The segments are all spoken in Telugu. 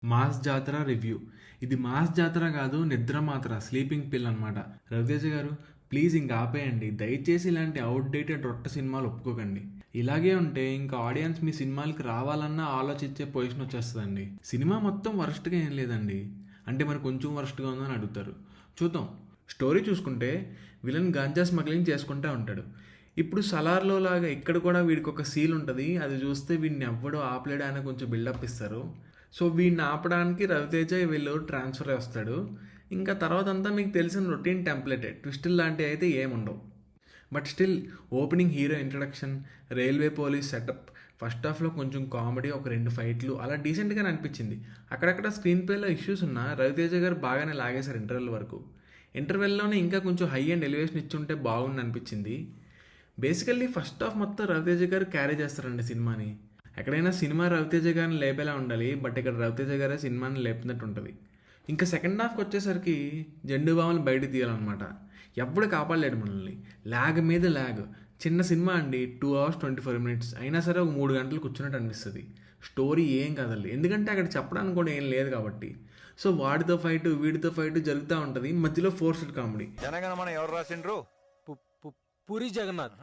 మాస్ జాతర రివ్యూ. ఇది మాస్ జాతర కాదు, నిద్ర మాత్ర, స్లీపింగ్ పిల్ అనమాట. రవితేజ గారు ప్లీజ్ ఇంక ఆపేయండి. దయచేసి ఇలాంటి అవుట్డేటెడ్ రొట్ట సినిమాలు ఒప్పుకోకండి. ఇలాగే ఉంటే ఇంకా ఆడియన్స్ మీ సినిమాలకి రావాలన్నా ఆలోచించే పొజిషన్ వచ్చేస్తుందండి. సినిమా మొత్తం వరస్ట్గా ఏం లేదండి, అంటే మరి కొంచెం వరస్ట్గా ఉందని అడుగుతారు. చూద్దాం. స్టోరీ చూసుకుంటే విలన్ గాంజా స్మగ్లింగ్ చేసుకుంటూ ఉంటాడు. ఇప్పుడు సలార్లో లాగా ఇక్కడ కూడా వీడికి ఒక సీల్ ఉంటుంది, అది చూస్తే వీడిని ఎవ్వడో ఆపలేడు అని కొంచెం బిల్డప్ ఇస్తారు. సో వీడిని ఆపడానికి రవితేజ వీళ్ళు ట్రాన్స్ఫర్ వస్తాడు. ఇంకా తర్వాత అంతా మీకు తెలిసిన రొటీన్ టెంప్లెటే, ట్విస్టులు లాంటివి అయితే ఏముండవు. But still opening hero introduction, railway police setup, first హాఫ్లో కొంచెం కామెడీ, ఒక 2 ఫైట్లు అలా డీసెంట్గానే అనిపించింది. అక్కడక్కడ స్క్రీన్ ప్లేలో ఇష్యూస్ ఉన్నా రవితేజ గారు బాగానే లాగేశారు ఇంటర్వెల్ వరకు. ఇంటర్వెల్లోనే ఇంకా కొంచెం హై అండ్ ఎలివేషన్ ఇచ్చుంటే బాగుండి అనిపించింది. బేసికల్లీ ఫస్ట్ హాఫ్ మొత్తం రవితేజ గారు క్యారీ చేస్తారండి సినిమాని. ఎక్కడైనా సినిమా రవితేజ గారిని లేపేలా ఉండాలి, బట్ ఇక్కడ రవితేజ గారే సినిమాని లేపినట్టు ఉంటుంది. ఇంకా సెకండ్ హాఫ్కి వచ్చేసరికి జెండు బాములు బయట తీయాలన్నమాట. ఎప్పుడు కాపాడలేడు మనల్ని. ల్యాగ్ మీద ల్యాగ్. చిన్న సినిమా అండి, 2 hours 24 minutes అయినా సరే ఒక 3 గంటలు కూర్చున్నట్టు అనిపిస్తుంది. స్టోరీ ఏం కాదండి, ఎందుకంటే అక్కడ చెప్పడానికి కూడా ఏం లేదు కాబట్టి. సో వాడితో ఫైట్ వీడితో ఫైట్ జరుగుతూ ఉంటుంది, మధ్యలో ఫోర్స్డ్ కామెడీ. జనగణమన ఎవరు రాసిండ్రు? పూరి జగన్నాథ్.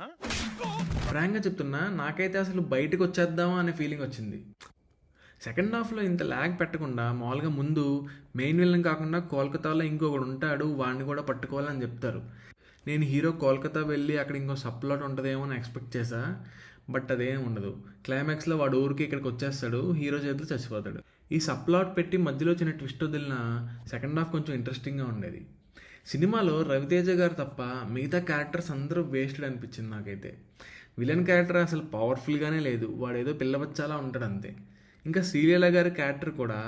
ఫ్రాంక్గా చెప్తున్నా, నాకైతే అసలు బయటకు వచ్చేద్దామా అనే ఫీలింగ్ వచ్చింది. సెకండ్ హాఫ్లో ఇంత ల్యాగ్ పెట్టకుండా మామూలుగా ముందు మెయిన్ విలన్ కాకుండా కోల్కతాలో ఇంకొకడు ఉంటాడు, వాడిని కూడా పట్టుకోవాలని చెప్తారు. నేను హీరో కోల్కతా వెళ్ళి అక్కడ ఇంకో సప్లాట్ ఉంటుందేమో అని ఎక్స్పెక్ట్ చేశా, బట్ అదేం ఉండదు. క్లైమాక్స్లో వాడు ఊరికి ఇక్కడికి వచ్చేస్తాడు, హీరో చేతిలో చచ్చిపోతాడు. ఈ సప్లాట్ పెట్టి మధ్యలో చిన్న ట్విస్ట్ వదిలిన సెకండ్ హాఫ్ కొంచెం ఇంట్రెస్టింగ్గా ఉండేది. సినిమాలో రవితేజ గారు తప్ప మిగతా క్యారెక్టర్స్ అందరూ వేస్టెడ్ అనిపించింది నాకైతే. విలన్ క్యారెక్టర్ అసలు పవర్ఫుల్గానే లేదు, వాడు ఏదో పిల్లబచ్చాలా ఉంటాడు అంతే. ఇంకా శ్రీలీల గారి క్యారెక్టర్ కూడా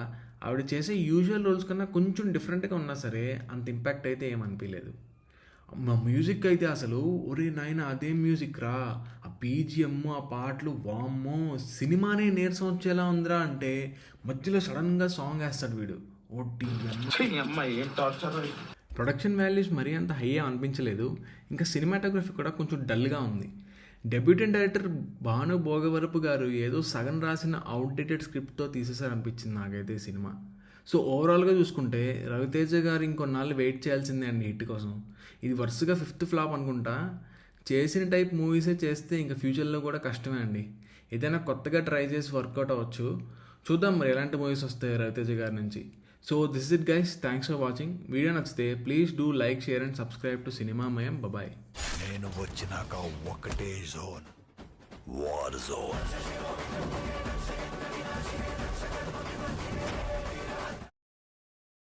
ఆవిడ చేసే యూజువల్ రోల్స్ కన్నా కొంచెం డిఫరెంట్గా ఉన్నా సరే అంత ఇంపాక్ట్ అయితే ఏమనిపించలేదు. మా మ్యూజిక్ అయితే అసలు ఒరే నాయన అదే మ్యూజిక్ రా, ఆ బీజిఎం, ఆ పాటలు, వామ్మో సినిమానే నీరసం వచ్చేలా ఉందిరా అంటే మధ్యలో సడన్గా సాంగ్ వేస్తాడు వీడు. ఓటీ ప్రొడక్షన్ వాల్యూస్ మరీ అంత హై అనిపించలేదు. ఇంకా సినిమాటోగ్రఫీ కూడా కొంచెం డల్గా ఉంది. డెబ్యూటెంట్ డైరెక్టర్ భాను భోగవరపు గారు ఏదో సగం రాసిన అవుట్డేటెడ్ స్క్రిప్ట్తో తీసేసారనిపించింది నాకైతే సినిమా. సో ఓవరాల్గా చూసుకుంటే రవితేజ గారు ఇంకొన్నాళ్ళు వెయిట్ చేయాల్సిందే అండి హిట్ కోసం. ఇది వరుసగా 5th ఫ్లాప్ అనుకుంటా. చేసిన టైప్ మూవీసే చేస్తే ఇంకా ఫ్యూచర్లో కూడా కష్టమే అండి. ఏదైనా కొత్తగా ట్రై చేసి వర్కౌట్ అవ్వచ్చు. చూద్దాం మరి ఎలాంటి మూవీస్ వస్తాయి రవితేజ గారి నుంచి. So this it guys, thanks for watching. Video నచ్చితే please do like, share and subscribe to Cinemamayam. Bye. నేను వచ్చినాక ఒకటే జోన్, వార్ జోన్.